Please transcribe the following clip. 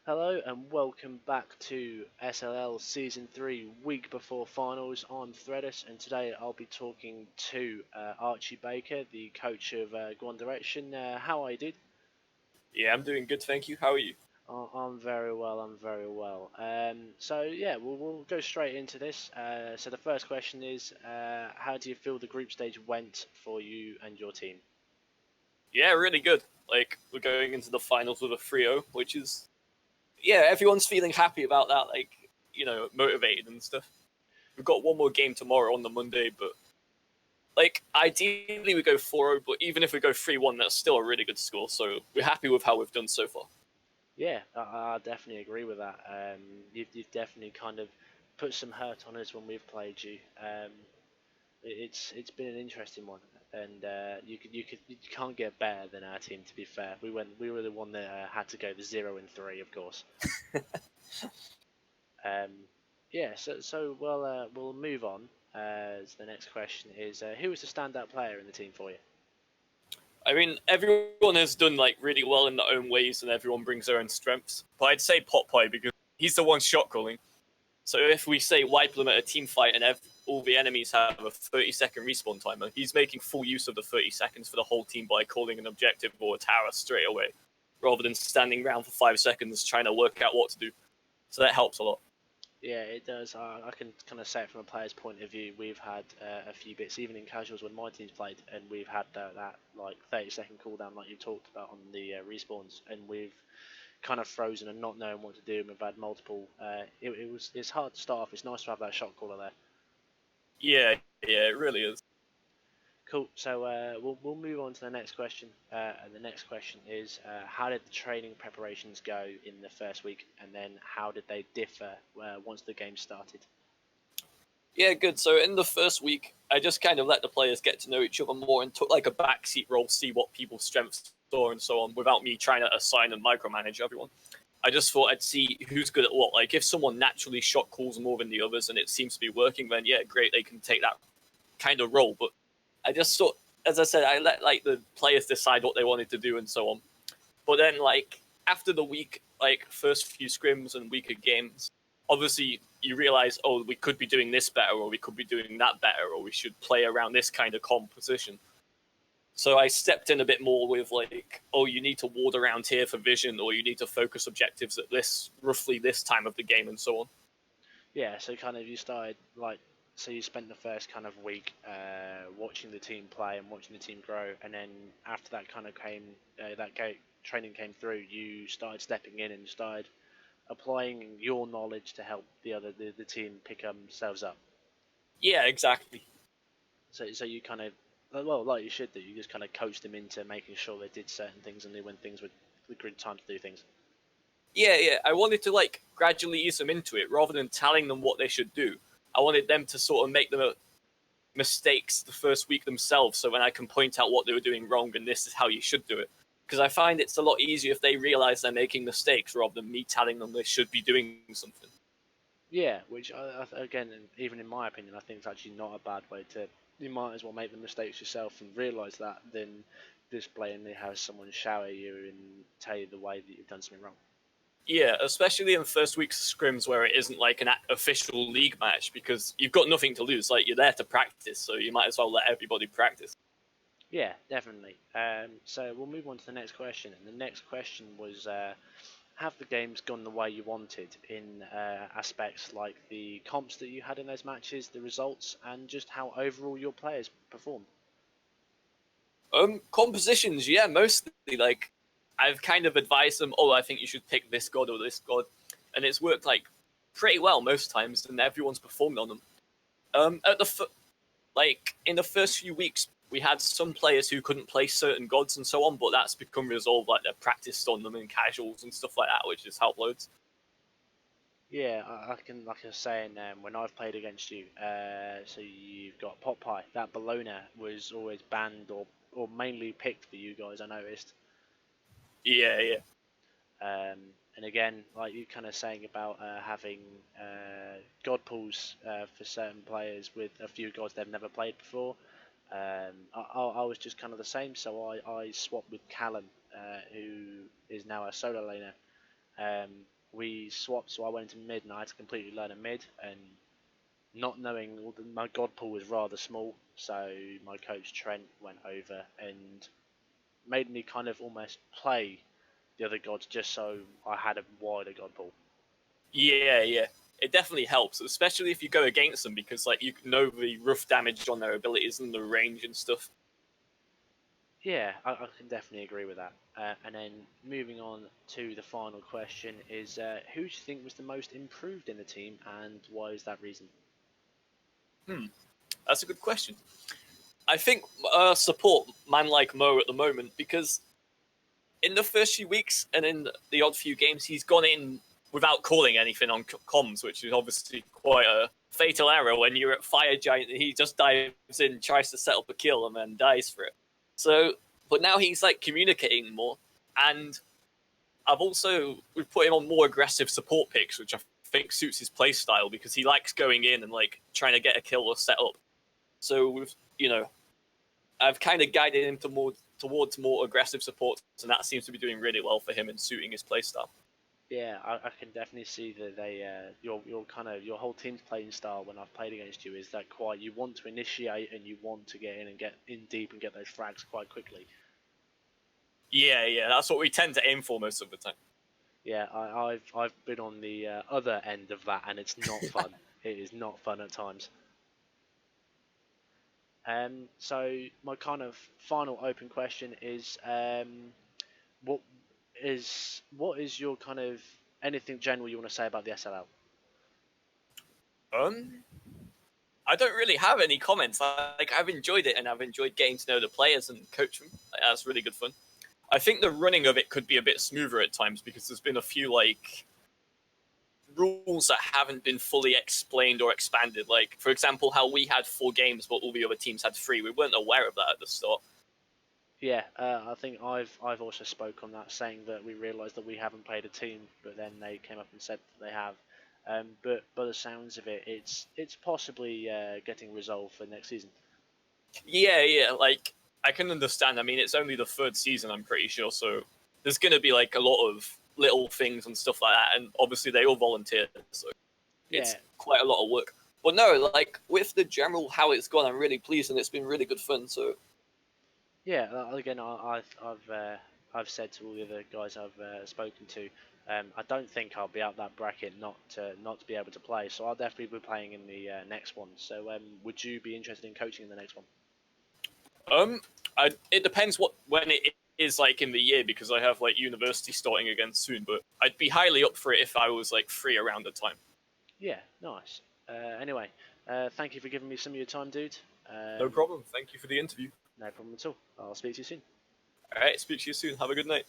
Hello and welcome back to SLL Season 3 week before finals. I'm Threadus and today I'll be talking to Archie Baker, the coach of Guan Direction. How are you, dude? Yeah, I'm doing good, thank you. How are you? I'm very well, I'm very well. We'll go straight into this. So the first question is, how do you feel the group stage went for you and your team? Yeah, really good. Like, we're going into the finals with a 3-0, which is, yeah, everyone's feeling happy about that, like, motivated and stuff. We've got one more game tomorrow on the Monday, but, like, ideally we go 4-0, but even if we go 3-1, that's still a really good score, so we're happy with how we've done so far. Yeah, I definitely agree with that. You've definitely kind of put some hurt on us when we've played you. It's been an interesting one, and you can't get better than our team. To be fair, we were the one that had to go the 0-3, of course. Um, yeah, we'll move on. So the next question is, who was the standout player in the team for you? I mean, everyone has done, like, really well in their own ways, and everyone brings their own strengths, but I'd say Popeye, because he's the one shot calling. So if we say wipe them at a team fight and all the enemies have a 30-second respawn timer, he's making full use of the 30 seconds for the whole team by calling an objective or a tower straight away, rather than standing around for 5 seconds trying to work out what to do. So that helps a lot. Yeah, it does. I can kind of say it from a player's point of view. We've had a few bits, even in casuals when my team's played, and we've had that like 30-second cooldown, like you talked about on the respawns, and we've kind of frozen and not knowing what to do. And we've had multiple. It's hard to start off. It's nice to have that shot caller there. Yeah, it really is. Cool. So we'll move on to the next question. And the next question is, how did the training preparations go in the first week, and then how did they differ once the game started? Yeah, good. So in the first week, I just kind of let the players get to know each other more and took like a backseat role, see what people's strengths are and so on, without me trying to assign and micromanage everyone. I just thought I'd see who's good at what. Like, if someone naturally shot calls more than the others and it seems to be working, then yeah, great, they can take that kind of role. But I just thought, as I said, I let like the players decide what they wanted to do and so on. But then, like, after the week, like first few scrims and week of games, obviously you realize, oh, we could be doing this better, or we could be doing that better, or we should play around this kind of composition. So I stepped in a bit more with like, oh, you need to ward around here for vision, or you need to focus objectives at this roughly this time of the game, and so on. Yeah, so kind of you started like, so you spent the first kind of week watching the team play and watching the team grow, and then after that kind of came training came through, you started stepping in and started applying your knowledge to help the team pick themselves up. Yeah, exactly. So you kind of, well, like you should do, you just kind of coached them into making sure they did certain things and knew when things were the good time to do things. Yeah. I wanted to like gradually ease them into it rather than telling them what they should do. I wanted them to sort of make the mistakes the first week themselves, so when I can point out what they were doing wrong and this is how you should do it. Because I find it's a lot easier if they realize they're making mistakes rather than me telling them they should be doing something. Yeah, which again, even in my opinion, I think it's actually not a bad way to. You might as well make the mistakes yourself and realise that than displaying how someone shower you and tell you the way that you've done something wrong. Yeah, especially in the first week's scrims where it isn't like an official league match, because you've got nothing to lose. Like, you're there to practice, so you might as well let everybody practice. Yeah, definitely. So we'll move on to the next question, and the next question was, have the games gone the way you wanted in aspects like the comps that you had in those matches, the results, and just how overall your players performed? Compositions, yeah, mostly. Like, I've kind of advised them, oh, I think you should pick this god or this god, and it's worked like pretty well most times, and everyone's performed on them. At the like in the first few weeks, we had some players who couldn't play certain gods and so on, but that's become resolved. Like, they're practiced on them in casuals and stuff like that, which has helped loads. Yeah, I can, like I was saying, when I've played against you, so you've got Pot Pie. That Bologna was always banned or mainly picked for you guys, I noticed. Yeah. Um, and again, like you kind of saying about having God pools for certain players with a few gods they've never played before. I was just kind of the same, so I swapped with Callum, who is now a solo laner. we swapped, so I went into mid, and I had to completely learn a mid, and not knowing my god pool was rather small, so my coach Trent went over and made me kind of almost play the other gods just so I had a wider god pool. Yeah, yeah. It definitely helps, especially if you go against them, because like you know the rough damage on their abilities and the range and stuff. Yeah, I can definitely agree with that. And then moving on to the final question is, who do you think was the most improved in the team, and why is that reason? That's a good question. I think support man like Mo at the moment, because in the first few weeks and in the odd few games, he's gone in without calling anything on comms, which is obviously quite a fatal error when you're at Fire Giant. He just dives in, tries to set up a kill, and then dies for it. So, but now he's like communicating more, and we've put him on more aggressive support picks, which I think suits his play style because he likes going in and like trying to get a kill or set up. So I've kind of guided him towards more aggressive supports, and that seems to be doing really well for him and suiting his playstyle. Yeah, I can definitely see that your kind of your whole team's playing style when I've played against you is that quite you want to initiate and you want to get in and get in deep and get those frags quite quickly. Yeah, yeah, that's what we tend to aim for most of the time. Yeah, I've been on the other end of that, and it's not fun. It is not fun at times. So my kind of final open question is, what what is your kind of anything general you want to say about the SLL? Um, I don't really have any comments. Like I've enjoyed it, and I've enjoyed getting to know the players and coach them. Like, that's really good fun. I think the running of it could be a bit smoother at times because there's been a few like rules that haven't been fully explained or expanded. Like, for example, how we had 4 games, but all the other teams had 3. We weren't aware of that at the start. Yeah, I think I've also spoke on that, saying that we realised that we haven't played a team, but then they came up and said that they have. But by the sounds of it, it's possibly getting resolved for next season. Yeah, yeah. Like, I can understand. I mean, it's only the 3rd season, I'm pretty sure. So there's going to be like a lot of little things and stuff like that. And obviously, they all volunteer. So Yeah, it's quite a lot of work. But no, like, with the general how it's gone, I'm really pleased and it's been really good fun. So yeah. Again, I've said to all the other guys I've spoken to, I don't think I'll be out that bracket not to be able to play. So I'll definitely be playing in the next one. So would you be interested in coaching in the next one? Um, it depends when it is like in the year because I have like university starting again soon. But I'd be highly up for it if I was like free around the time. Yeah, nice. Anyway, thank you for giving me some of your time, dude. No problem. Thank you for the interview. No problem at all. I'll speak to you soon. All right, speak to you soon. Have a good night.